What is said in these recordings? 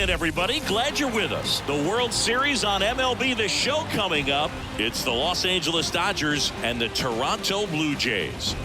in, everybody. Glad you're with us. The World Series on MLB The Show coming up. It's the Los Angeles Dodgers and the Toronto Blue Jays.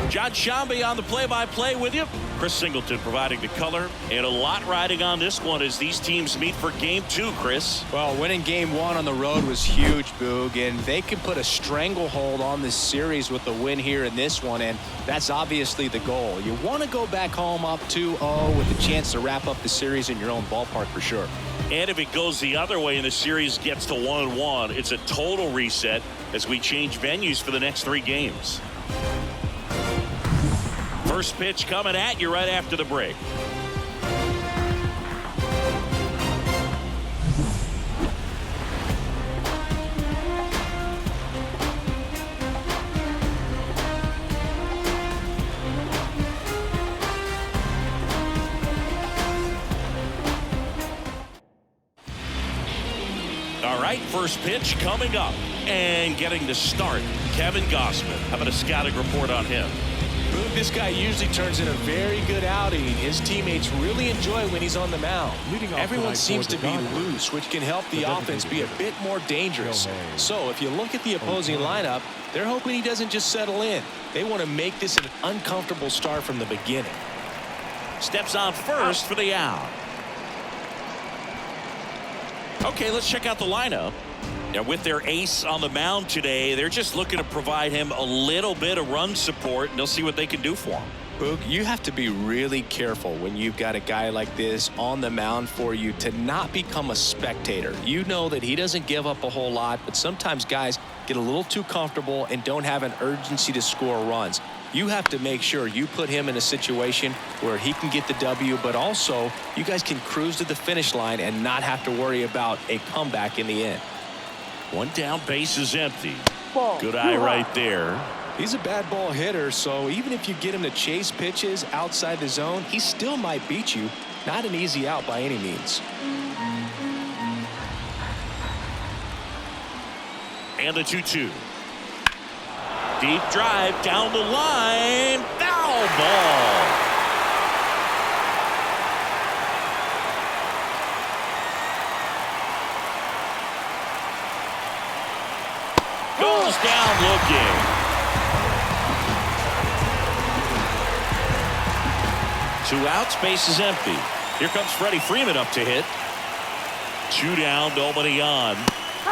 John Shambi on the play-by-play with you. Chris Singleton providing the color, and a lot riding on this one as these teams meet for Game 2, Chris. Well, winning Game 1 on the road was huge, Boog, and they can put a stranglehold on this series with the win here in this one, and that's obviously the goal. You want to go back home up 2-0 with a chance to wrap up the series in your own ballpark for sure. And if it goes the other way and the series gets to 1-1, it's a total reset as we change venues for the next 3 games. First pitch coming at you right after the break. All right, first pitch coming up and getting the start. Kevin Gossman. How about a scouting report on him? This guy usually turns in a very good outing. His teammates really enjoy when he's on the mound. Everyone seems to be loose, which can help the offense be a bit more dangerous. So if you look at the opposing lineup, they're hoping he doesn't just settle in. They want to make this an uncomfortable start from the beginning. Steps on first for the out. Okay, let's check out the lineup. Now, with their ace on the mound today, they're just looking to provide him a little bit of run support, and they'll see what they can do for him. Boog, you have to be really careful when you've got a guy like this on the mound for you to not become a spectator. You know that he doesn't give up a whole lot, but sometimes guys get a little too comfortable and don't have an urgency to score runs. You have to make sure you put him in a situation where he can get the W, but also you guys can cruise to the finish line and not have to worry about a comeback in the end. One down, base is empty. Good eye right there. He's a bad ball hitter, so even if you get him to chase pitches outside the zone, he still might beat you. Not an easy out by any means. And the 2-2. Deep drive down the line. Foul ball. Goes down looking. Two outs, base is empty. Here comes Freddie Freeman up to hit. 2 down, nobody on.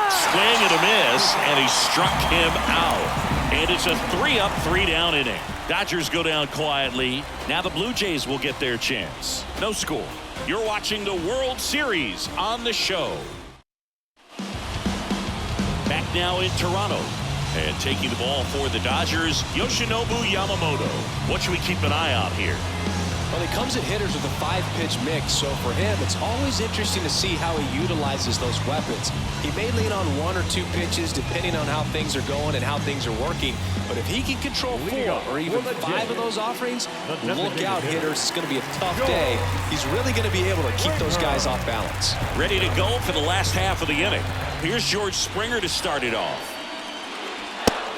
Swing and a miss, and he struck him out. And it's a 3-up, 3-down inning. Dodgers go down quietly. Now the Blue Jays will get their chance. No score. You're watching the World Series on the show. Back now in Toronto. And taking the ball for the Dodgers, Yoshinobu Yamamoto. What should we keep an eye on here? Well, he comes at hitters with a 5-pitch mix, so for him, it's always interesting to see how he utilizes those weapons. He may lean on 1 or 2 pitches depending on how things are going and how things are working. But if he can control 4 or even 5 of those offerings, look out, hitters. It's going to be a tough day. He's really going to be able to keep those guys off balance. Ready to go for the last half of the inning. Here's George Springer to start it off.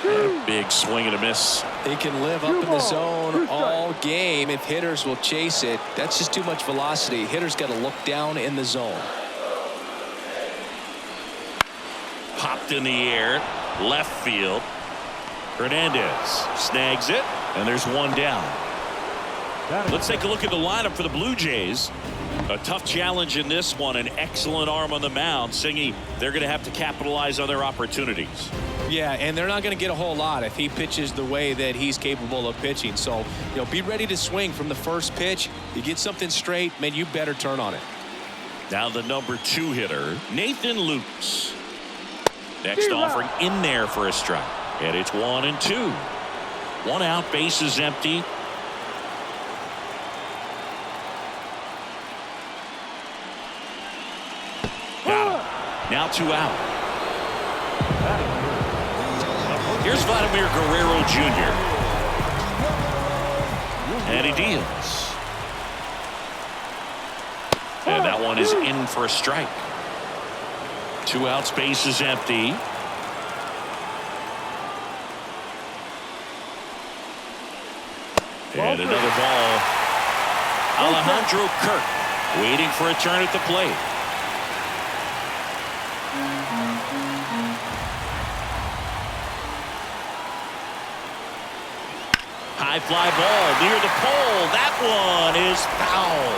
And a big swing and a miss. He can live up in the zone all game if hitters will chase it. That's just too much velocity. Hitters got to look down in the zone. Popped in the air, left field. Hernandez snags it, and there's 1 down. Let's take a look at the lineup for the Blue Jays. A tough challenge in this one. An excellent arm on the mound. Singy, they're going to have to capitalize on their opportunities. Yeah, and they're not going to get a whole lot if he pitches the way that he's capable of pitching. So, be ready to swing from the first pitch. You get something straight, man, you better turn on it. Now the number 2 hitter, Nathan Lukes. Next offering in there for a strike. And it's 1-2. 1 out, base is empty. Got him. Now 2 out. Here's Vladimir Guerrero Jr. And he deals. And that one is in for a strike. 2 outs, base is empty. And another ball. Alejandro Kirk waiting for a turn at the plate. High fly ball near the pole. That one is foul.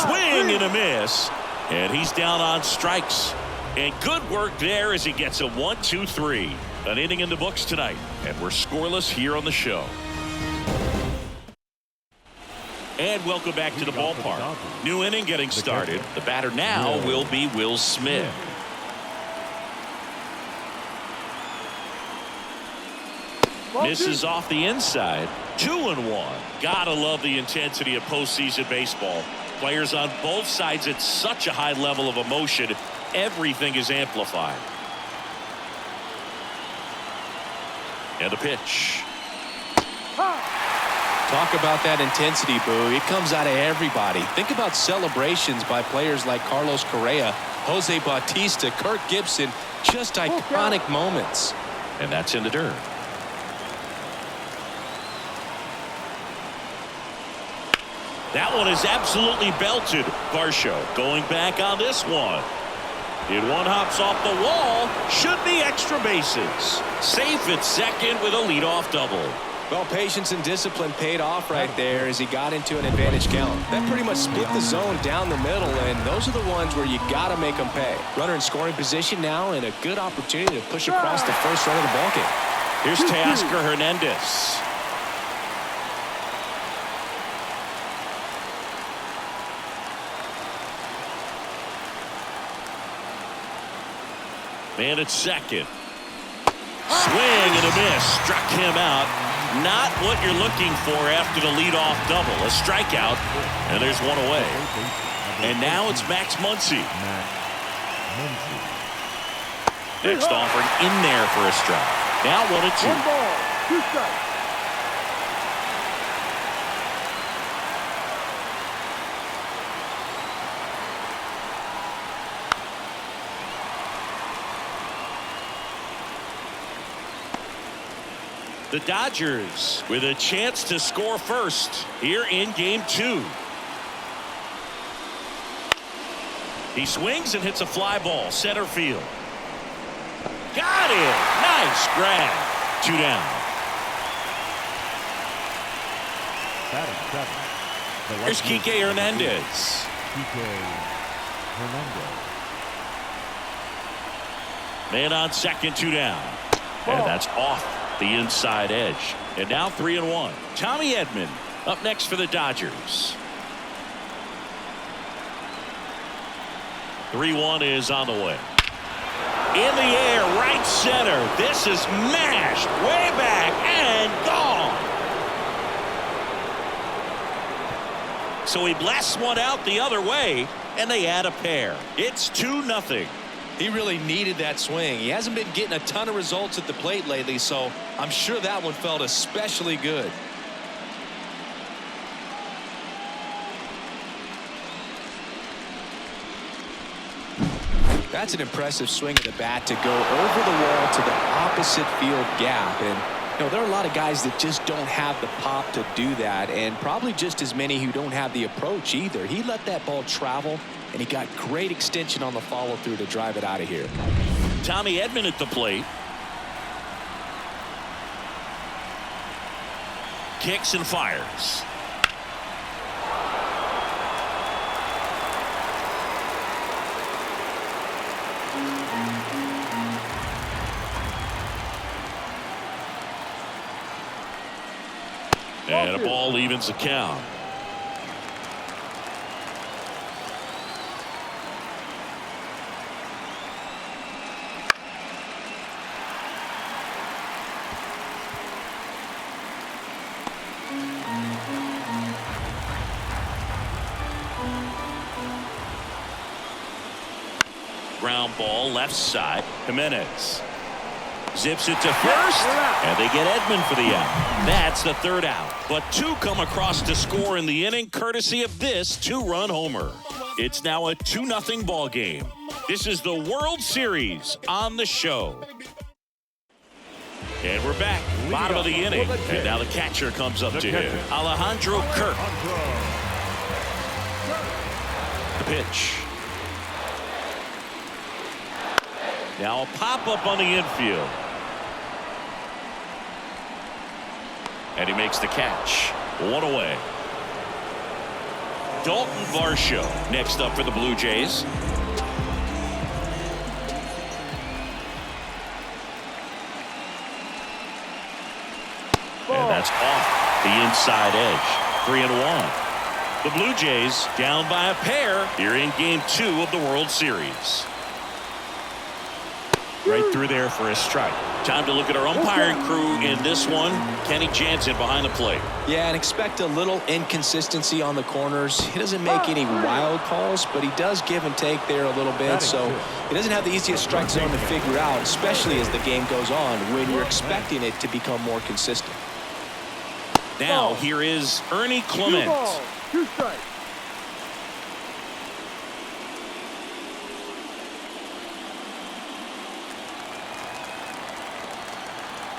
Swing and a miss. And he's down on strikes. And good work there as he gets a 1-2-3. An inning in the books tonight. And we're scoreless here on the show. And welcome back to the ballpark. New inning getting started. The batter now will be Will Smith. Misses off the inside. 2-1. Gotta love the intensity of postseason baseball. Players on both sides at such a high level of emotion. Everything is amplified. And a pitch. Talk about that intensity, Boo. It comes out of everybody. Think about celebrations by players like Carlos Correa, Jose Bautista, Kirk Gibson. Just iconic moments. And that's in the dirt. That one is absolutely belted. Varsho going back on this one. One hops off the wall. Should be extra bases. Safe at second with a leadoff double. Well, patience and discipline paid off right there as he got into an advantage count. That pretty much split the zone down the middle, and those are the ones where you got to make them pay. Runner in scoring position now, and a good opportunity to push across the first run of the ballgame. Here's Teoscar Hernandez. Man at second. Swing and a miss. Struck him out. Not what you're looking for after the leadoff double. A strikeout, and there's one away. And now it's Max Muncy. Next offering in there for a strike. Now 1-2. 1 ball, 2 strikes. The Dodgers with a chance to score first here in game 2. He swings and hits a fly ball center field. Got it. Nice grab. 2 down. Here's Kike Hernandez. Man on second, 2 down. And that's off the inside edge. And now 3-1. Tommy Edman up next for the Dodgers. 3-1 is on the way. In the air, right center. This is mashed way back and gone. So he blasts one out the other way, and they add a pair. It's 2-0. He really needed that swing. He hasn't been getting a ton of results at the plate lately, so I'm sure that one felt especially good. That's an impressive swing of the bat to go over the wall to the opposite field gap. And there are a lot of guys that just don't have the pop to do that, and probably just as many who don't have the approach either. He let that ball travel, and he got great extension on the follow-through to drive it out of here. Tommy Edman at the plate. Kicks and fires. And a ball evens the count. Ground ball left side. Jimenez zips it to first, and they get Edman for the out. That's the 3rd out. But 2 come across to score in the inning, courtesy of this 2-run homer. It's now a 2-0 ball game. This is the World Series on the show. And we're back, bottom of the inning. And now the catcher comes up to him, Alejandro Kirk. The pitch. Now a pop-up on the infield. And he makes the catch. One away. Dalton Varsho next up for the Blue Jays. And that's off the inside edge. 3-1. The Blue Jays down by a pair here in Game 2 of the World Series. Right through there for a strike. Time to look at our umpiring crew in this one. Kenny Jansen behind the plate. Yeah, and expect a little inconsistency on the corners. He doesn't make any wild calls, but he does give and take there a little bit. So he doesn't have the easiest strike zone to figure out, especially as the game goes on when you're expecting it to become more consistent. Now here is Ernie Clement. 2 strikes.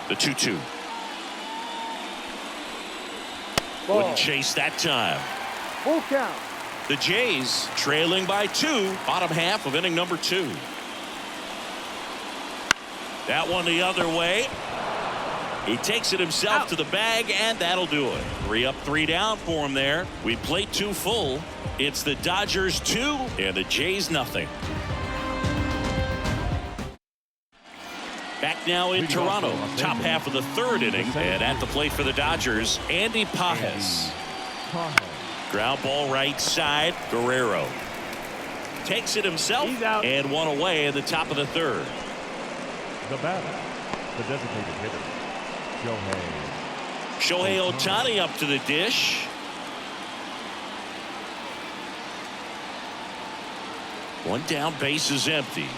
The 2-2. Wouldn't chase that time. Full count. The Jays trailing by 2, bottom half of inning number 2. That one the other way. He takes it himself to the bag, and that'll do it. 3 up, 3 down for him there. We played 2 full. It's the Dodgers 2 and the Jays nothing. Back now in Toronto, top half of the 3rd inning, and at the plate for the Dodgers, Andy Pajes. Ground ball right side, Guerrero takes it himself, and 1 away in the top of the 3rd. The batter, the designated hitter, Shohei Ohtani up to the dish. One down, base is empty.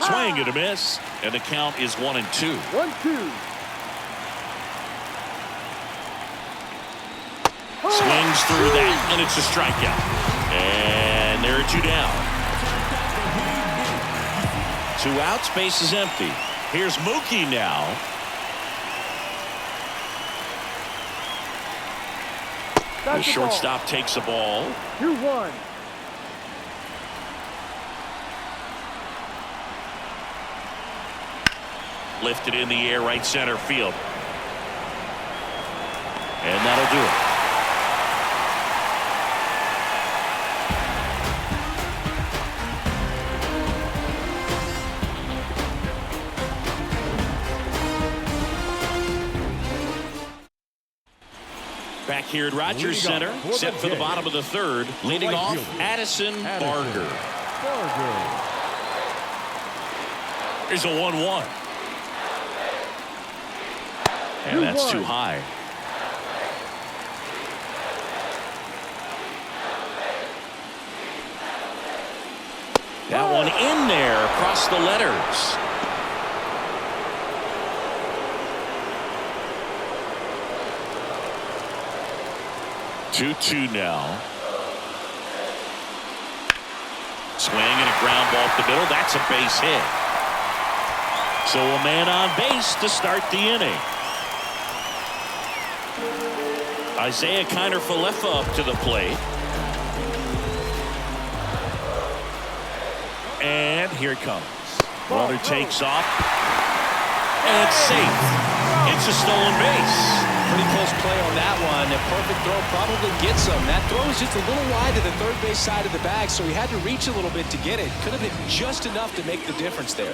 Swing and a miss, and the count is 1-2. 1-2. Swings through that, and it's a strikeout. And there are 2 down. 2 outs, base is empty. Here's Mookie now. The shortstop takes the ball. 2-1. Lifted in the air, right center field. And that'll do it. Back here at Rogers Center, set for the bottom of the 3rd. Leading off, Addison Barger. Here's a 1-1. And that's too high. That one in there across the letters. Two now. Swing and a ground ball up the middle. That's a base hit. So a man on base to start the inning. Isaiah Kiner-Falefa up to the plate. And here it comes. Runner takes off. And it's safe. It's a stolen base. Pretty close play on that one. A perfect throw probably gets him. That throw is just a little wide to the 3rd base side of the bag, so he had to reach a little bit to get it. Could have been just enough to make the difference there.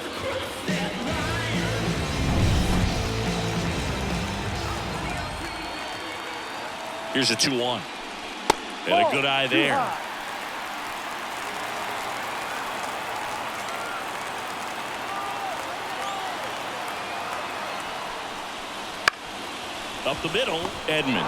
Here's a 2-1. And a good eye there. Up the middle, Edman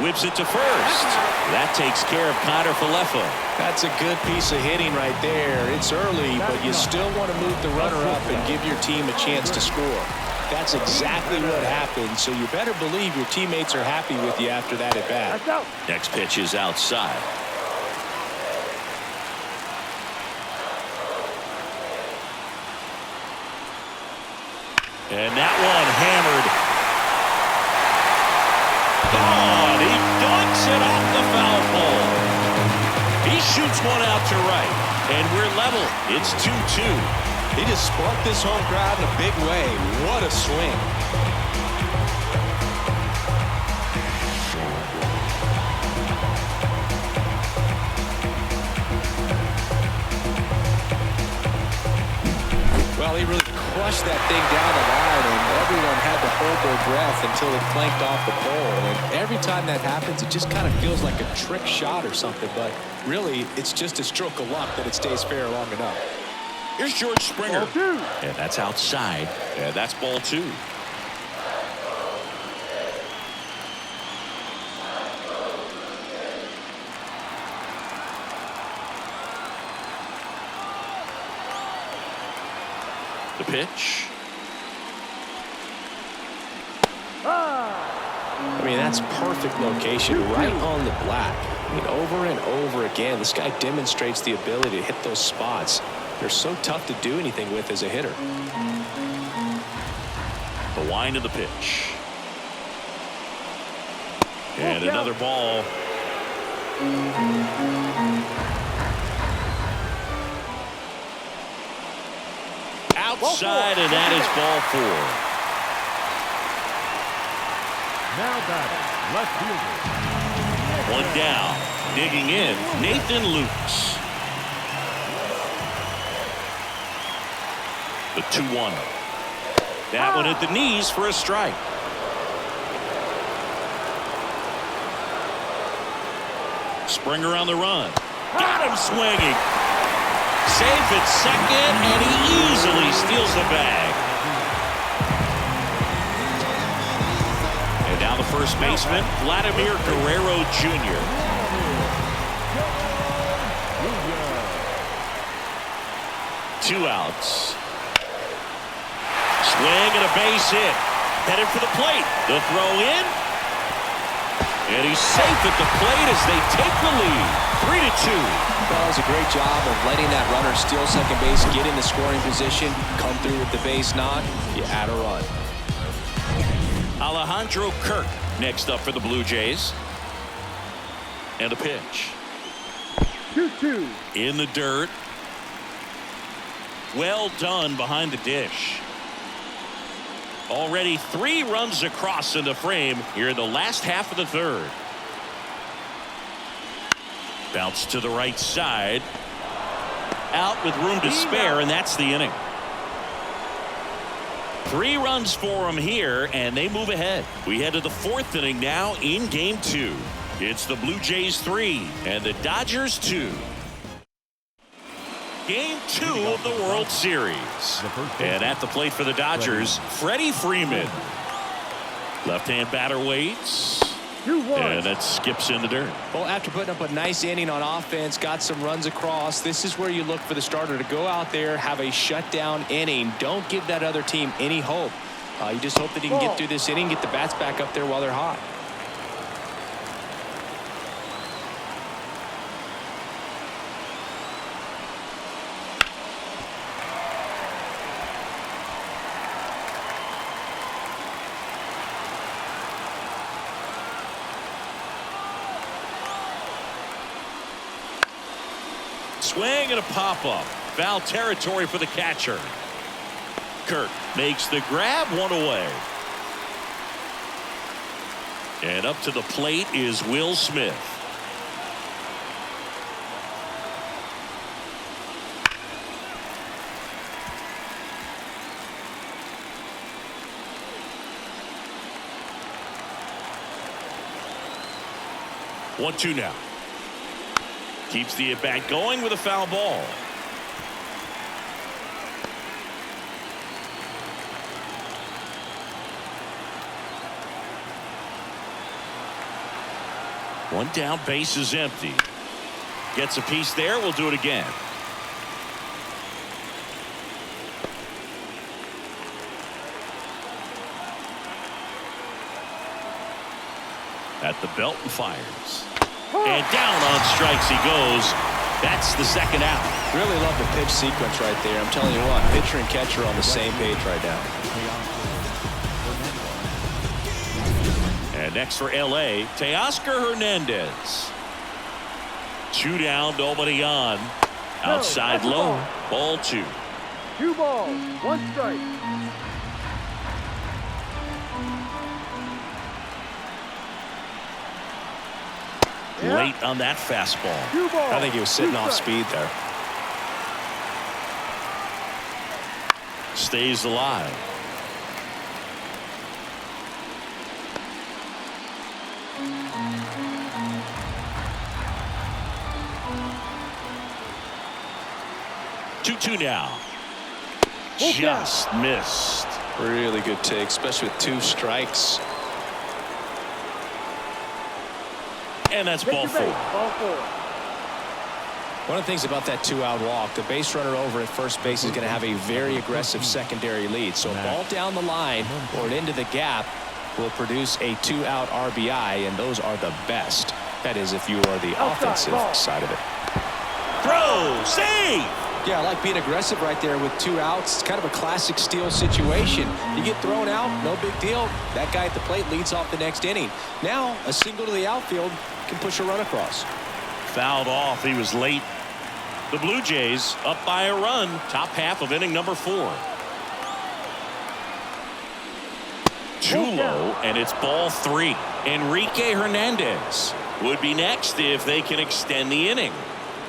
whips it to first. That takes care of Kiner-Falefa. That's a good piece of hitting right there. It's early, but you still want to move the runner up and give your team a chance to score. That's exactly what happened, so you better believe your teammates are happy with you after that at bat. Next pitch is outside. And that one hammered. Oh, and he dunks it off the foul pole. He shoots one out to right. And we're level. It's 2-2. He just sparked this home crowd in a big way. What a swing. Well, he really crushed that thing down the line, and everyone had to hold their breath until it clanked off the pole. And every time that happens, it just kind of feels like a trick shot or something. But really, it's just a stroke of luck that it stays fair long enough. Here's George Springer. Ball 2. And that's outside. And that's ball 2. The pitch. I mean, that's perfect location, right on the black. I mean, over and over again, this guy demonstrates the ability to hit those spots. They're so tough to do anything with as a hitter. The wind of the pitch. And another ball. Outside, and that is ball 4. Now batting, left fielder. One down. Digging in, Nathan Lukes. The 2-1. That one at the knees for a strike. Springer on the run. Got him swinging. Safe at second, and he easily steals the bag. And now the first baseman, Vladimir Guerrero Jr. Two outs. Swing and a base hit. Headed for the plate. The throw in. And he's safe at the plate as they take the lead. 3-2. Well, it's a great job of letting that runner steal second base, get in the scoring position, come through with the base knock. You add a run. Alejandro Kirk next up for the Blue Jays. And a pitch. 2-2. In the dirt. Well done behind the dish. Already 3 runs across in the frame here in the last half of the third. Bounce to the right side. Out with room to spare, and that's the inning. 3 runs for them here, and they move ahead. We head to the 4th inning now in game 2. It's the Blue Jays 3 and the Dodgers 2. Game 2 of the World Series. And at the plate for the Dodgers, Freddie Freeman. Left-hand batter waits. 2-1. And it skips in the dirt. Well, after putting up a nice inning on offense, got some runs across, this is where you look for the starter to go out there, have a shutdown inning. Don't give that other team any hope. You just hope that he can get through this inning, get the bats back up there while they're hot. Swing and a pop-up. Foul territory for the catcher. Kirk makes the grab, one away. And up to the plate is Will Smith. One-two now. Keeps the at-bat going with a foul ball. One down, base is empty. Gets a piece there. We'll do it again. At the belt and fires. And down on strikes he goes. That's the second out. Really love the pitch sequence right there. I'm telling you what, pitcher and catcher on the same page right now. And next for LA, Teoscar Hernandez. 2 down, nobody on. Outside low, ball 2. 2 balls, 1 strike. Late on that fastball. 2 balls, I think he was sitting off speed there. Stays alive. Two now. Just missed. Really good take, especially with 2 strikes. And that's ball 4. Ball 4. One of the things about that 2-out walk, the base runner over at first base is going to have a very aggressive secondary lead. So a ball down the line or into the gap will produce a 2-out RBI, and those are the best. That is, if you are the offensive side of it. Throw, save. Yeah, I like being aggressive right there with 2 outs. It's kind of a classic steal situation. You get thrown out, no big deal. That guy at the plate leads off the next inning. Now, a single to the outfield can push a run across. Fouled off. He was late. The Blue Jays up by a run. Top half of inning number 4. Too low, and it's ball 3. Enrique Hernandez would be next if they can extend the inning.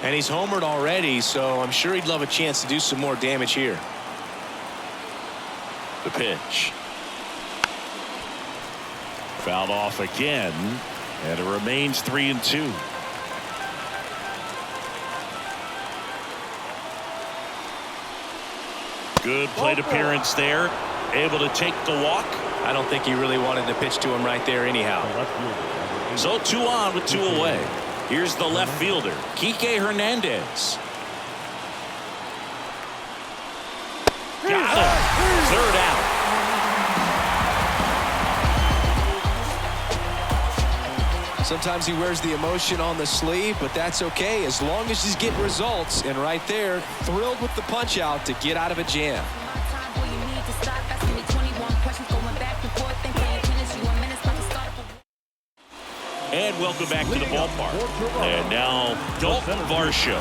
And he's homered already, so I'm sure he'd love a chance to do some more damage here. The pitch. Fouled off again, and it remains 3-2. Good plate appearance there. Able to take the walk. I don't think he really wanted to pitch to him right there anyhow. So 2 on with 2 away. Here's the left fielder, Kike Hernandez. Got him. 3rd out. Sometimes he wears the emotion on the sleeve, but that's okay as long as he's getting results. And right there, thrilled with the punch out to get out of a jam. And welcome back to the ballpark. And now Dalton Varsho.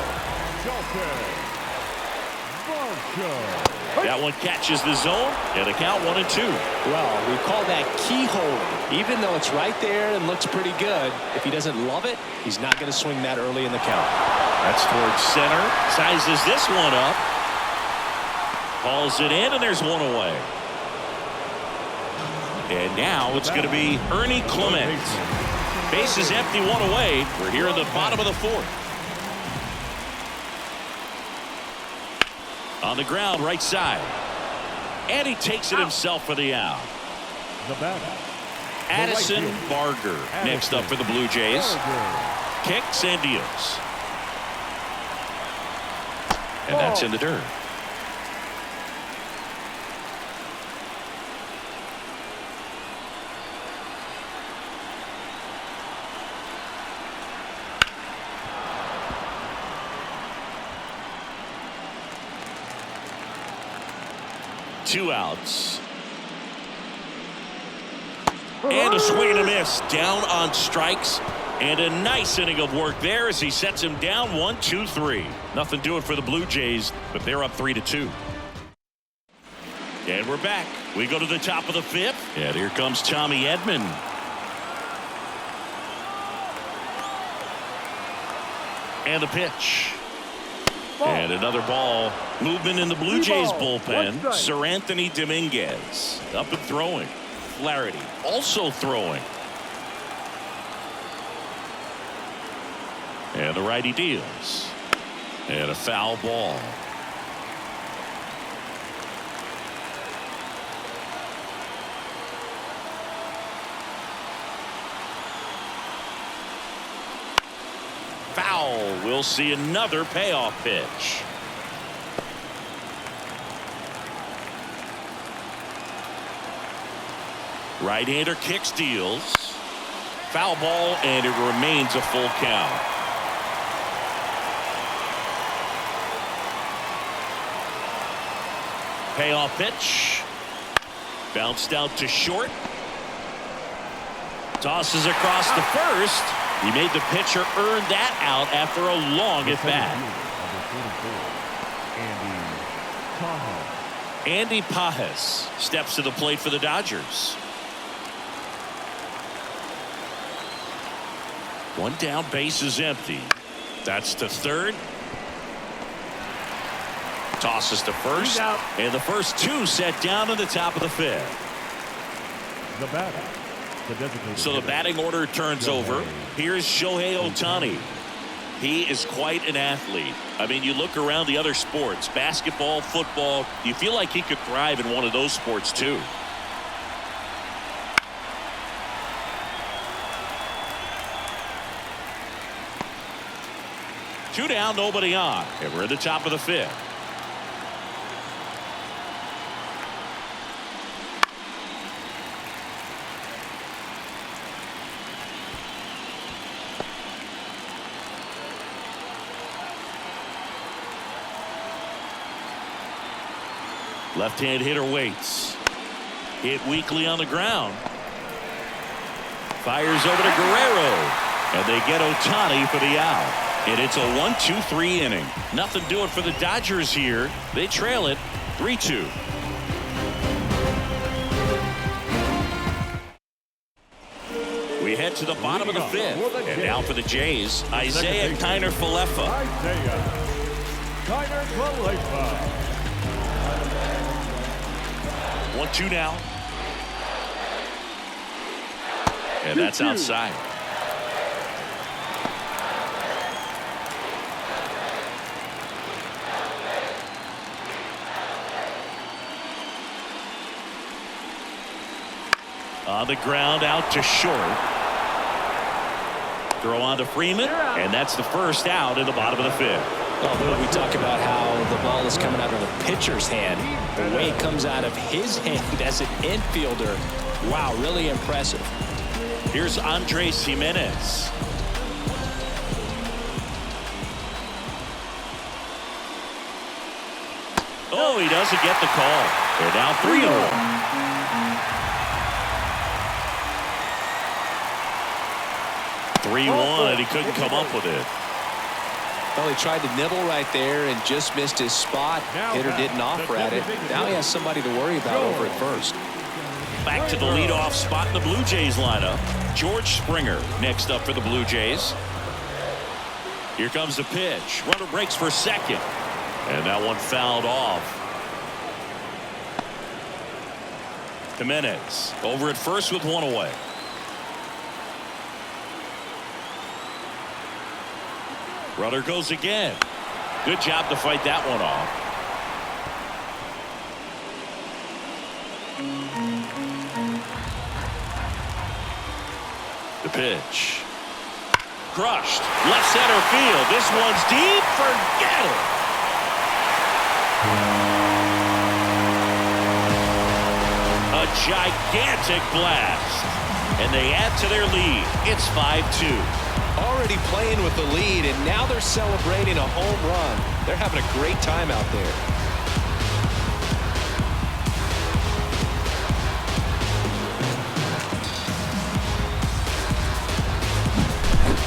That one catches the zone, and a count 1-2. Well, we call that keyhole. Even though it's right there and looks pretty good, if he doesn't love it, he's not going to swing that early in the count. That's towards center. Sizes this one up. Hauls it in, and there's 1 away. And now it's going to be Ernie Clement. Base is empty, 1 away. We're here in the bottom of the 4th. On the ground, right side. And he takes it himself for the out. The batter. Addison Barger next up for the Blue Jays. Kicks and deals. And that's in the dirt. Two outs. And a swing and a miss. Down on strikes. And a nice inning of work there as he sets him down 1-2-3. Nothing doing for the Blue Jays, but they're up 3-2. And we're back. We go to the top of the 5th. And here comes Tommy Edman. And the pitch. And another ball. Movement in the Blue Jays bullpen. Sir Anthony Dominguez up and throwing. Flaherty also throwing. And the righty deals. And a foul ball. Foul. We'll see another payoff pitch. Right-hander kicks, deals. Foul ball, and it remains a full count. Payoff pitch. Bounced out to short. Tosses across the first. He made the pitcher earn that out after a long at bat. Andy Pajes steps to the plate for the Dodgers. One down, base is empty. That's to third. Tosses to first. And the first two set down in the top of the fifth. The batter. So the batting order turns over. Here's Shohei Ohtani. He is quite an athlete. I mean, you look around the other sports, basketball, football, you feel like he could thrive in one of those sports too. Two down, nobody on. And we're at the top of the fifth. Left-hand hitter waits. Hit weakly on the ground. Fires over to Guerrero. And they get Ohtani for the out. And it's a 1-2-3 inning. Nothing doing for the Dodgers here. They trail it 3-2. We head to the bottom of the fifth. And now for the Jays, Isaiah Kiner-Falefa. Isaiah Kiner-Falefa. 1-2 now. And that's outside. On the ground, out to short. Throw on to Freeman, and that's the first out in the bottom of the fifth. Although we talk about how the ball is coming out of the pitcher's hand, the way it comes out of his hand as an infielder, wow, really impressive. Here's Andres Jimenez. Oh, he doesn't get the call. They're now 3-1. He couldn't come up with it. Well, he tried to nibble right there and just missed his spot. Hitter didn't offer at it. Now he has somebody to worry about over at first. Back to the leadoff spot in the Blue Jays lineup. George Springer next up for the Blue Jays. Here comes the pitch. Runner breaks for second. And that one fouled off. Jimenez over at first with one away. Runner goes again. Good job to fight that one off. The pitch. Crushed. Left center field. This one's deep. Forget it. A gigantic blast. And they add to their lead. It's 5-2. Already playing with the lead, and now they're celebrating a home run. They're having a great time out there.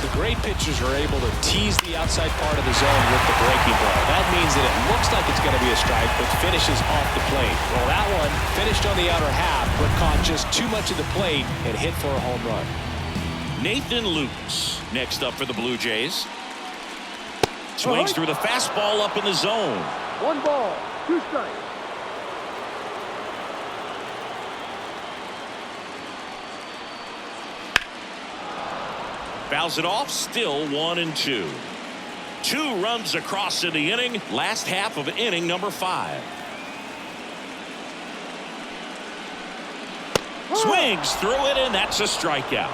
The great pitchers are able to tease the outside part of the zone with the breaking ball. That means that it looks like it's going to be a strike, but finishes off the plate. Well, that one finished on the outer half, but caught just too much of the plate and hit for a home run. Nathan Lukes next up for the Blue Jays. Swings through the fastball up in the zone. 1 ball, 2 strikes. Fouls it off, still 1-2. 2 runs across in the inning. Last half of inning number 5. Swings through it, and that's a strikeout.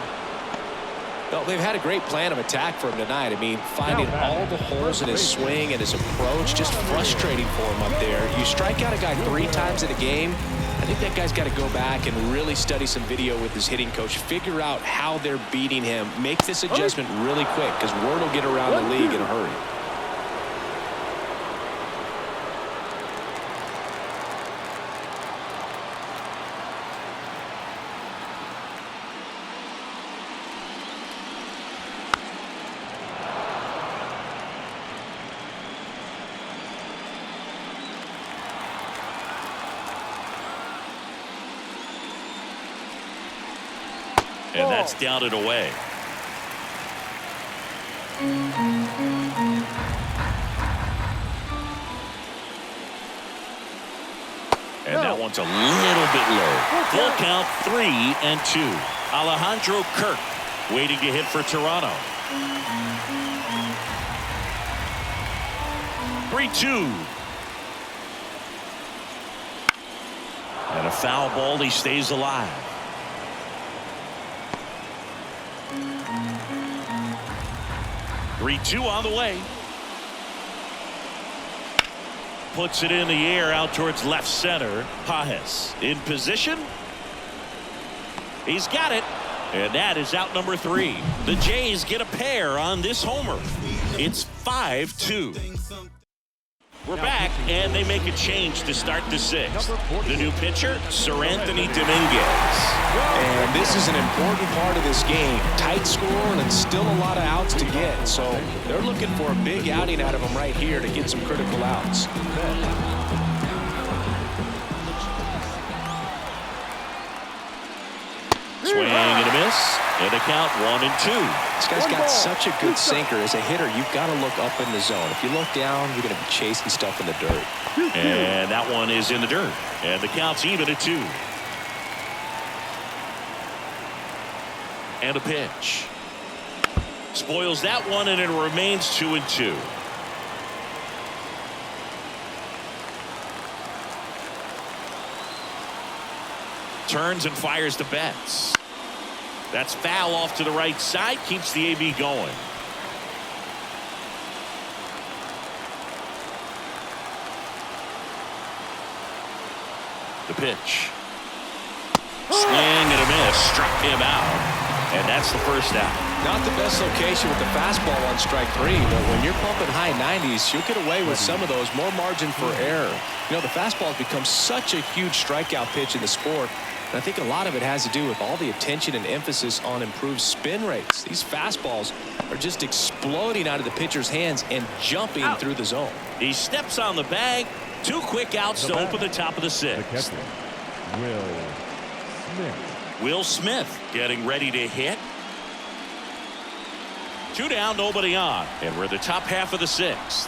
Well, they've had a great plan of attack for him tonight. I mean, finding all the holes in his swing and his approach, just frustrating for him up there. You strike out a guy 3 times in a game, I think that guy's got to go back and really study some video with his hitting coach, figure out how they're beating him, make this adjustment really quick, because word will get around the league in a hurry. And that's down and away. And that one's a little bit low. Full count, 3-2. Alejandro Kirk waiting to hit for Toronto. 3-2. And a foul ball. He stays alive. Three-two on the way. Puts it in the air out towards left center. Pajes in position. He's got it. And that is out number 3. The Jays get a pair on this homer. It's 5-2. We're back, and they make a change to start the 6th. The new pitcher, Sir Anthony Dominguez. And this is an important part of this game. Tight score and still a lot of outs to get. So they're looking for a big outing out of him right here to get some critical outs. Swing and a miss. And a count 1-2. This guy's got such a good sinker. As a hitter, you've got to look up in the zone. If you look down, you're going to be chasing stuff in the dirt. And that one is in the dirt. And the count's even at 2. And a pitch. Spoils that one, and it remains 2-2. Turns and fires to Betts. That's foul off to the right side. Keeps the AB going. The pitch. Swing and a miss. Struck him out. And that's the first out. Not the best location with the fastball on strike 3, but when you're pumping high 90s, you'll get away with some of those. More margin for error. You know, the fastball has become such a huge strikeout pitch in the sport. And I think a lot of it has to do with all the attention and emphasis on improved spin rates. These fastballs are just exploding out of the pitcher's hands and jumping through the zone. He steps on the bag. 2 quick outs to open the top of the 6th. Will Smith getting ready to hit. 2 down, nobody on. And we're the top half of the 6th.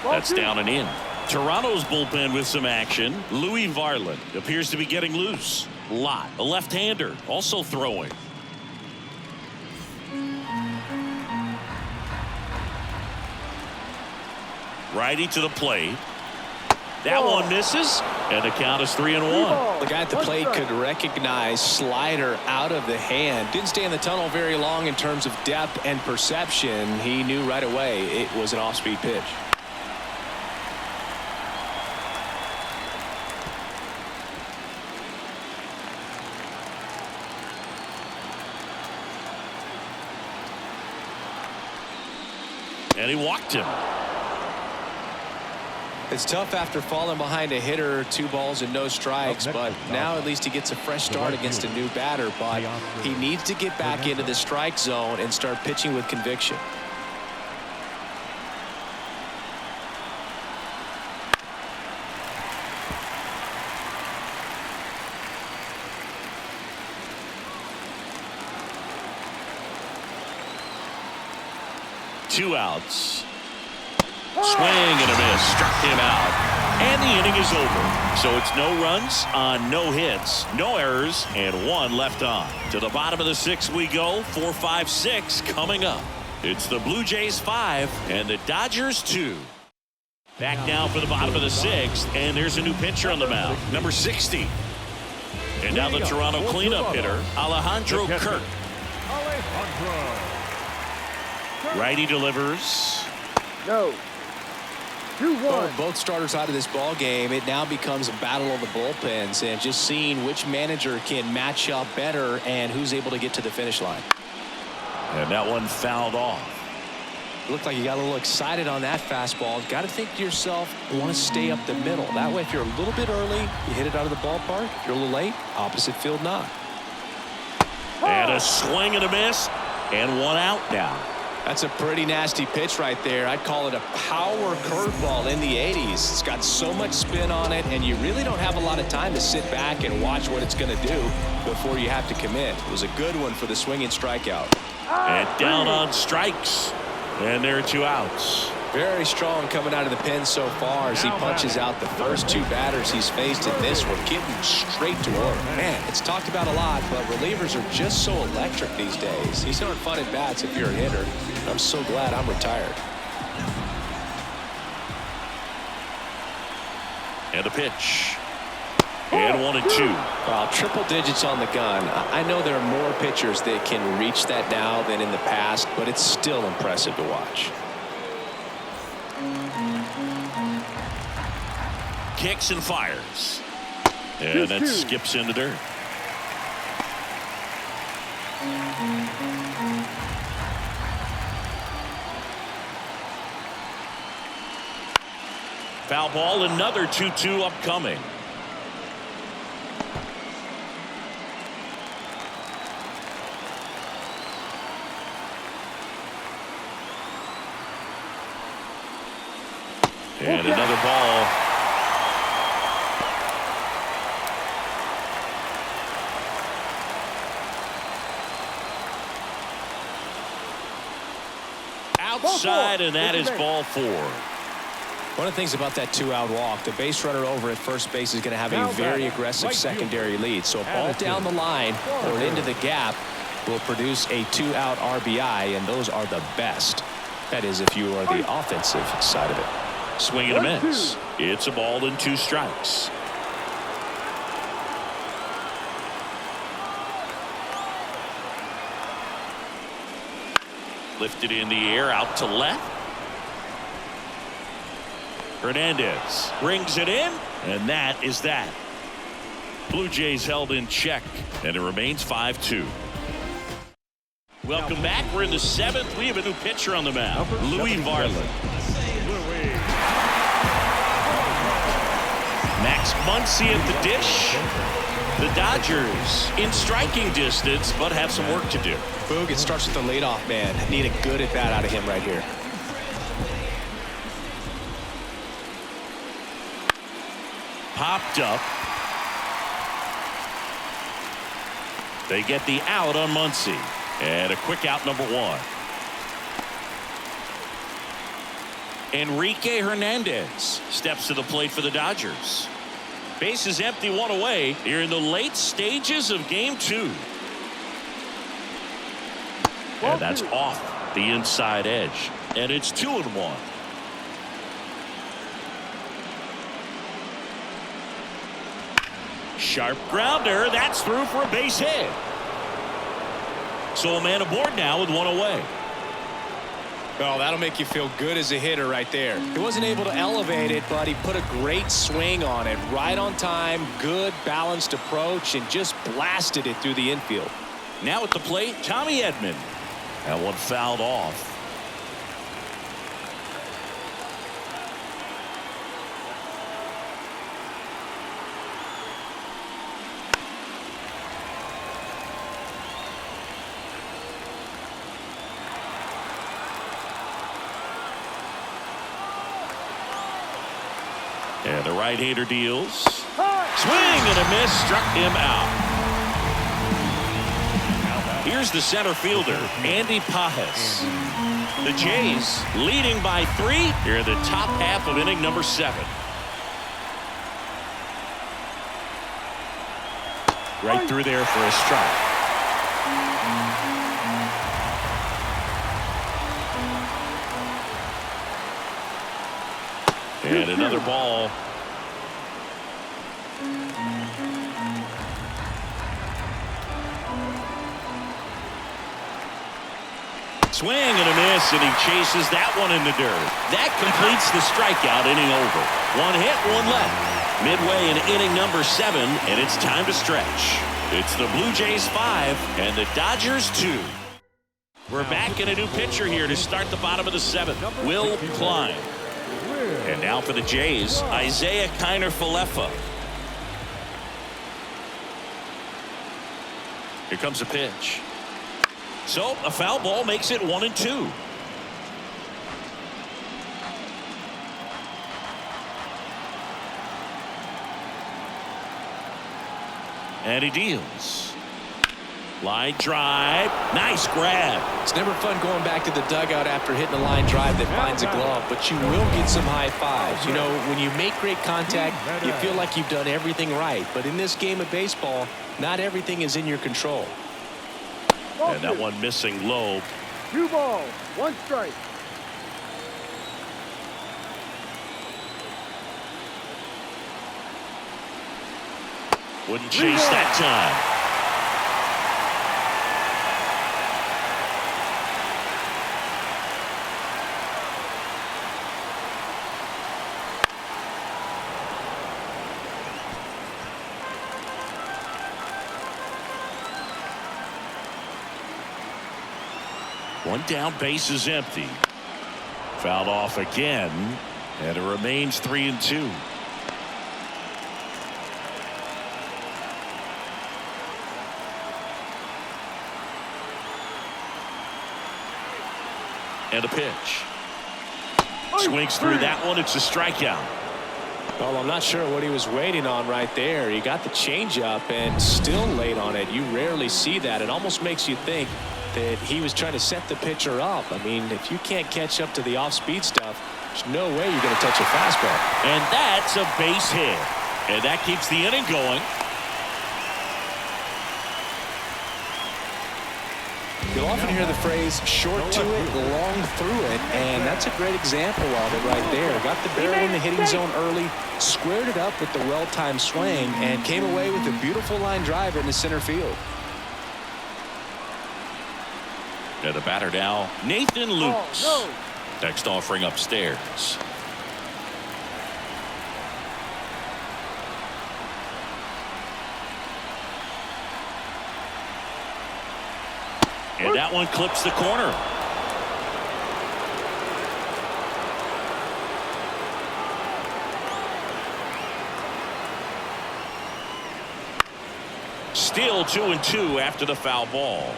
That's down and in. Toronto's bullpen with some action. Louis Varland appears to be getting loose. Lott, a left-hander, also throwing. Righty to the plate. That one misses, and the count is 3-1. The guy at the plate could recognize slider out of the hand. Didn't stay in the tunnel very long in terms of depth and perception. He knew right away it was an off-speed pitch. And he walked him. It's tough after falling behind a hitter, 2 balls and no strikes, but now at least he gets a fresh start against a new batter. But he needs to get back into the strike zone and start pitching with conviction. Two outs. Swing and a miss. Struck him out. And the inning is over. So it's no runs on no hits, no errors, and 1 left on. To the bottom of the 6th we go. 4, 5, 6 coming up. It's the Blue Jays 5 and the Dodgers 2. Back now for the bottom of the 6th, and there's a new pitcher on the mound, number 60. And now the Toronto cleanup hitter, Alejandro Kirk. Righty delivers. No. 2-1. Both starters out of this ball game. It now becomes a battle of the bullpens and just seeing which manager can match up better and who's able to get to the finish line. And that one fouled off. Looked like you got a little excited on that fastball. Got to think to yourself, you want to stay up the middle. That way, if you're a little bit early, you hit it out of the ballpark. If you're a little late, opposite field knock. And a swing and a miss, and 1 out now. That's a pretty nasty pitch right there. I'd call it a power curveball in the 80s. It's got so much spin on it, and you really don't have a lot of time to sit back and watch what it's going to do before you have to commit. It was a good one for the swinging strikeout. And down on strikes. And there are 2 outs. Very strong coming out of the pen so far as he punches out the first 2 batters he's faced in this one, getting straight to work. Man, it's talked about a lot, but relievers are just so electric these days. These aren't fun at bats if you're a hitter. I'm so glad I'm retired. And a pitch. And 1-2. Well, triple digits on the gun. I know there are more pitchers that can reach that now than in the past, but it's still impressive to watch. Kicks and fires. And that skips into dirt. Foul ball, another 2-2 upcoming. And another ball. Outside, and that is ball 4. One of the things about that 2-out walk, the base runner over at first base is going to have a very aggressive secondary lead. So a ball down the line or into the gap will produce a 2-out RBI, and those are the best. That is, if you are the offensive side of it. Swing and a miss. It's a ball and 2 strikes. Lifted in the air, out to left. Hernandez brings it in, and that is that. Blue Jays held in check, and it remains 5-2. Welcome back. We're in the 7th. We have a new pitcher on the mound, Louis Varland. Max Muncy at the dish. The Dodgers in striking distance, but have some work to do. Boog, it starts with the leadoff man. Need a good at bat out of him right here. Popped up. They get the out on Muncy. And a quick out, number 1. Enrique Hernandez steps to the plate for the Dodgers. Base is empty, 1 away here in the late stages of game 2. And that's off the inside edge. And it's 2-1. Sharp grounder. That's through for a base hit. So a man aboard now with 1 away. Oh, that'll make you feel good as a hitter right there. He wasn't able to elevate it, but he put a great swing on it. Right on time, good balanced approach, and just blasted it through the infield. Now at the plate, Tommy Edman. That one fouled off. And the right-hander deals. Swing and a miss, struck him out. Here's the center fielder, Andy Pajes. The Jays leading by 3 here in the top half of inning number 7. Right through there for a strike. And another ball. Swing and a miss, and he chases that one in the dirt. That completes the strikeout, inning over. 1 hit, 1 left. Midway in inning number 7, and it's time to stretch. It's the Blue Jays 5 and the Dodgers 2. We're back in a new pitcher here to start the bottom of the 7th. Will Klein. And now for the Jays, Isaiah Kiner-Falefa. Here comes a pitch. So a foul ball makes it 1-2. And he deals. Line drive. Nice grab. It's never fun going back to the dugout after hitting a line drive that finds a glove, but you will get some high fives. You know, when you make great contact, you feel like you've done everything right. But in this game of baseball, not everything is in your control. And that one missing low. 2 balls, 1 strike. Wouldn't chase that time. One down, base is empty. Fouled off again, and it remains 3-2. And a pitch. Swings through that one. It's a strikeout. Well, I'm not sure what he was waiting on right there. He got the changeup and still late on it. You rarely see that. It almost makes you think that he was trying to set the pitcher up. I mean, if you can't catch up to the off-speed stuff, there's no way you're going to touch a fastball. And that's a base hit. And that keeps the inning going. You'll often hear the phrase short to it, long through it, and that's a great example of it right there. Got the barrel in the hitting zone early, squared it up with the well-timed swing, and came away with a beautiful line drive into center field. And the batter now, Nathan Lukes. Oh, no. Next offering upstairs. And that one clips the corner. Still 2-2 after the foul ball.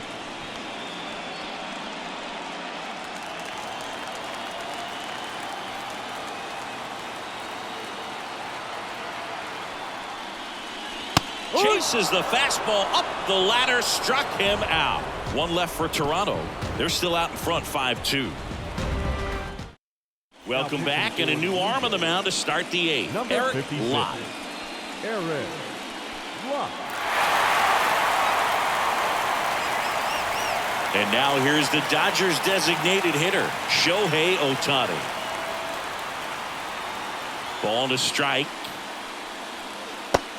Chases the fastball up the ladder, struck him out. One left for Toronto. They're still out in front, 5-2. Welcome back, and a new arm on the mound to start the 8th. Number Eric 56. Lott. Eric Lott. And now here's the Dodgers designated hitter, Shohei Ohtani. Ball to strike.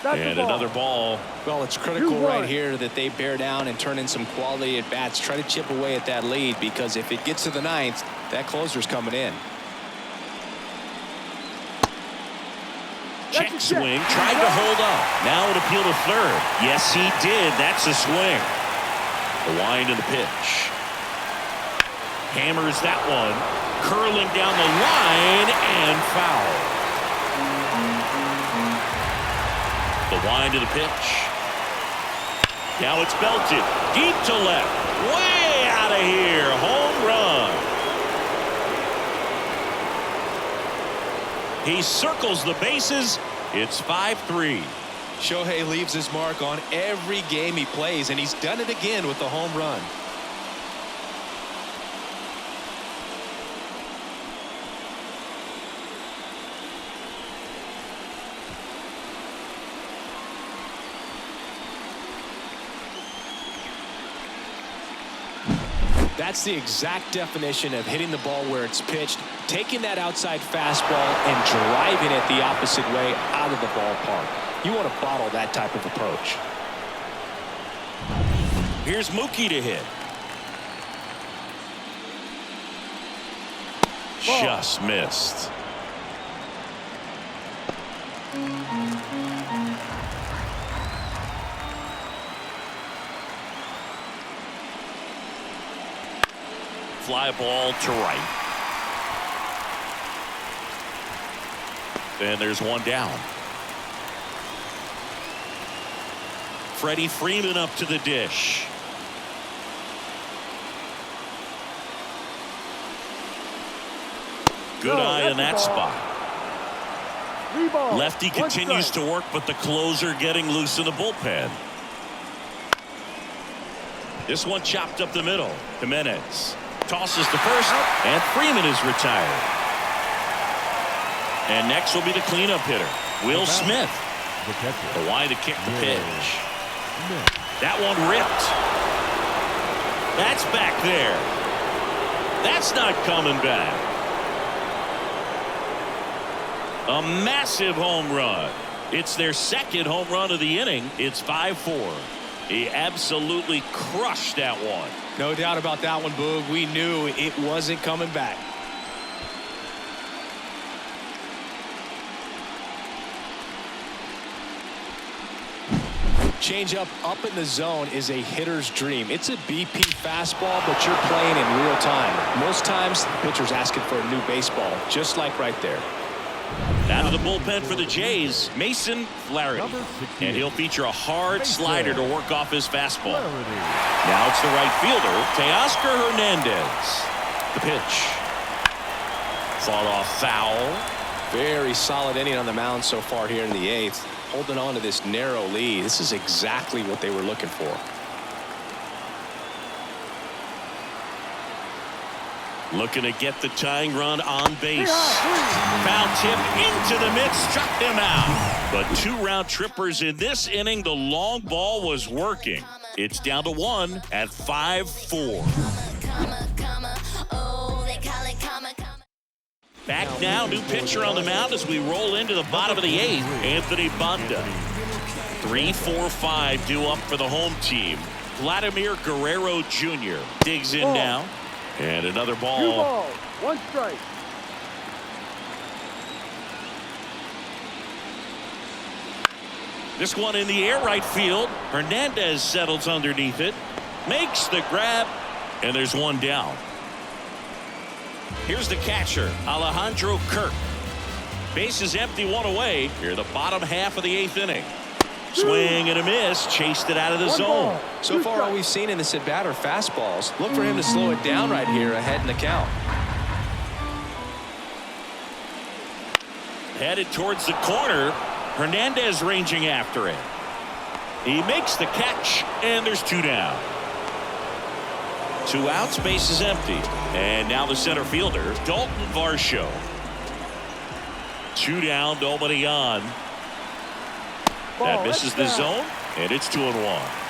And another ball. Well, it's critical right here that they bear down and turn in some quality at bats. Try to chip away at that lead, because if it gets to the 9th, that closer's coming in. Check swing, tried to hold up. Now it appealed to third. Yes, he did. That's a swing. The wind of the pitch. Hammers that one. Curling down the line and foul. The wind of the pitch. Now it's belted deep to left, way out of here. Home run. He circles the bases. It's 5-3. Shohei leaves his mark on every game he plays, and he's done it again with the home run. That's the exact definition of hitting the ball where it's pitched, taking that outside fastball and driving it the opposite way out of the ballpark. You want to bottle that type of approach. Here's Mookie to hit. Just missed. Fly ball to right. And there's one down. Freddie Freeman up to the dish. Good eye in that spot. Lefty continues to work, but the closer getting loose in the bullpen. This one chopped up the middle. Jimenez tosses to first, and Freeman is retired. And next will be the cleanup hitter, Will Smith. The line to kick the pitch. That one ripped. That's back there. That's not coming back. A massive home run. It's their second home run of the inning. It's 5-4. He absolutely crushed that one. No doubt about that one, Boog. We knew it wasn't coming back. Changeup up in the zone is a hitter's dream. It's a BP fastball, but you're playing in real time. Most times, the pitcher's asking for a new baseball, just like right there. Out of the bullpen for the Jays, Mason Flaherty. And he'll feature a hard slider to work off his fastball. Now it's the right fielder, Teoscar Hernandez. The pitch. Fought off foul. Very solid inning on the mound so far here in the 8th. Holding on to this narrow lead. This is exactly what they were looking for. Looking to get the tying run on base. Foul tip into the mid, struck him out. But 2 round trippers in this inning. The long ball was working. It's down to 1 at 5-4. Back now, new pitcher on the mound as we roll into the bottom of the 8th. Anthony Banda. 3-4-5 due up for the home team. Vladimir Guerrero Jr. digs in now. And another ball. 2 balls, 1 strike. This one in the air right field. Hernandez settles underneath it. Makes the grab. And there's 1 down. Here's the catcher, Alejandro Kirk. Base is empty, 1 away. Here the bottom half of the 8th inning. Swing and a miss. Chased it out of the zone. So far, all we've seen in this at-bat are fastballs. Look for him to slow it down right here ahead in the count. Headed towards the corner. Hernandez ranging after it. He makes the catch, and there's 2 down. 2 outs, base is empty. And now the center fielder, Dalton Varsho. 2 down, nobody on. That misses the zone, and it's 2-1.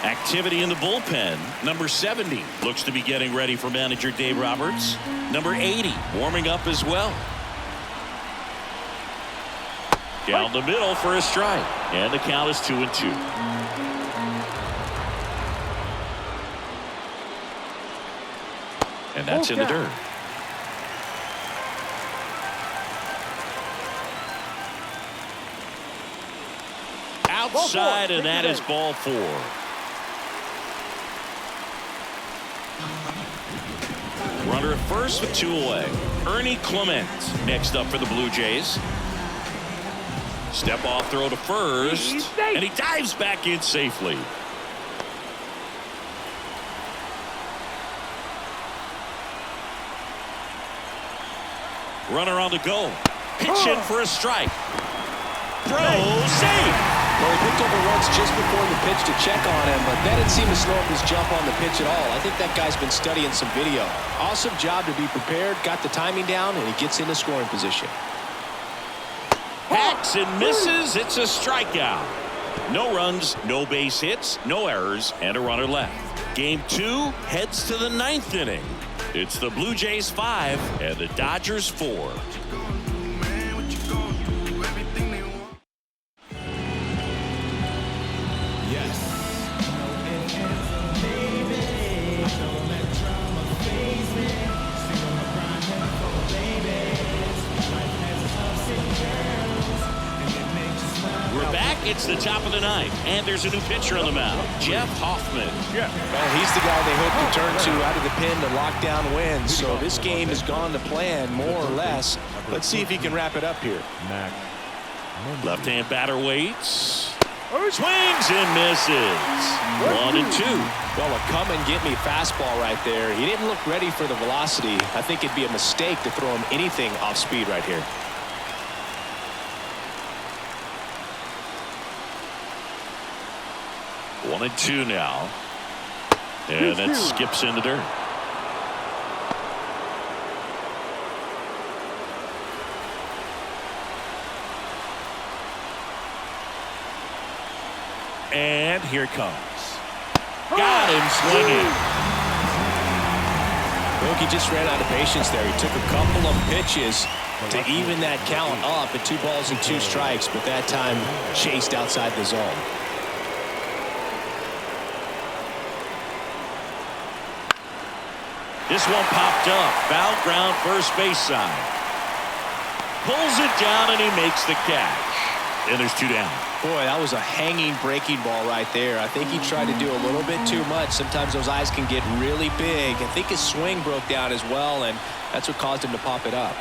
Activity in the bullpen. Number 70 looks to be getting ready for manager Dave Roberts. Number 80 warming up as well. Down the middle for a strike, and the count is 2-2. And that's in the dirt. Outside, and that is ball 4. Runner at first with 2 away. Ernie Clement next up for the Blue Jays. Step off throw to first, and he dives back in safely. Runner on the go. Pitch in for a strike. Throw, save. Well, he picked over once just before the pitch to check on him, but that didn't seem to slow up his jump on the pitch at all. I think that guy's been studying some video. Awesome job to be prepared, got the timing down, and he gets into scoring position. Hacks and misses. It's a strikeout. No runs, no base hits, no errors, and a runner left. Game 2 heads to the 9th inning. It's the Blue Jays 5 and the Dodgers 4. It's the top of the 9th, and there's a new pitcher on the mound, Jeff Hoffman. Well, he's the guy they hope to turn to out of the pen to lock down wins. So this game has gone to plan, more or less. Let's see if he can wrap it up here. Left-hand batter waits. Swings and misses. 1-2. Well, a come-and-get-me fastball right there. He didn't look ready for the velocity. I think it'd be a mistake to throw him anything off speed right here. 1-2 now. And that skips in the dirt. And here it comes. Got him swinging. He just ran out of patience there. He took a couple of pitches to even that count up at 2 balls and 2 strikes, but that time chased outside the zone. This one popped up. Foul ground, first base side. Pulls it down and he makes the catch. And there's 2 down. Boy, that was a hanging breaking ball right there. I think he tried to do a little bit too much. Sometimes those eyes can get really big. I think his swing broke down as well, and that's what caused him to pop it up.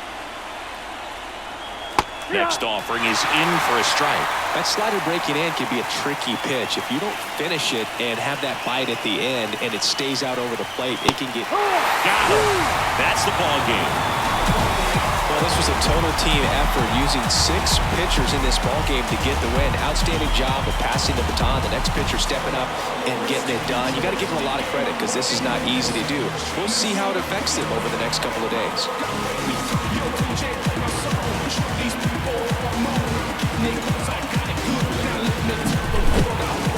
Next offering is in for a strike. That slider breaking in can be a tricky pitch. If you don't finish it and have that bite at the end and it stays out over the plate, it can get... Got him. That's the ball game. Well, this was a total team effort using 6 pitchers in this ball game to get the win. Outstanding job of passing the baton. The next pitcher stepping up and getting it done. You got to give them a lot of credit because this is not easy to do. We'll see how it affects them over the next couple of days.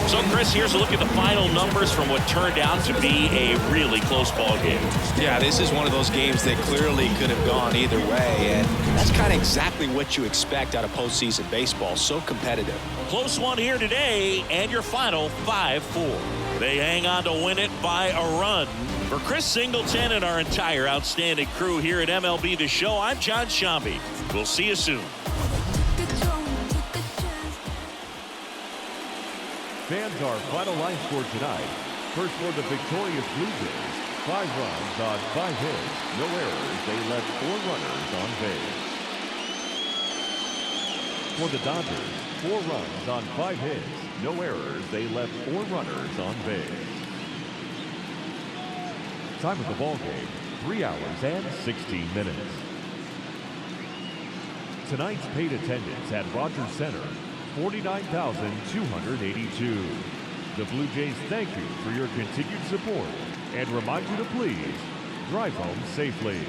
So, Chris, here's a look at the final numbers from what turned out to be a really close ball game. Yeah, this is one of those games that clearly could have gone either way, and that's kind of exactly what you expect out of postseason baseball. So competitive. Close one here today, and your final 5-4. They hang on to win it by a run. For Chris Singleton and our entire outstanding crew here at MLB The Show, I'm John Shambi. We'll see you soon. Fans, our final line score tonight. First for the victorious Blue Jays, 5 runs on 5 hits, no errors. They left 4 runners on base. For the Dodgers, 4 runs on 5 hits, no errors. They left 4 runners on base. Time of the ball game, 3 hours and 16 minutes. Tonight's paid attendance at Rogers Center, 49,282. The Blue Jays thank you for your continued support and remind you to please drive home safely.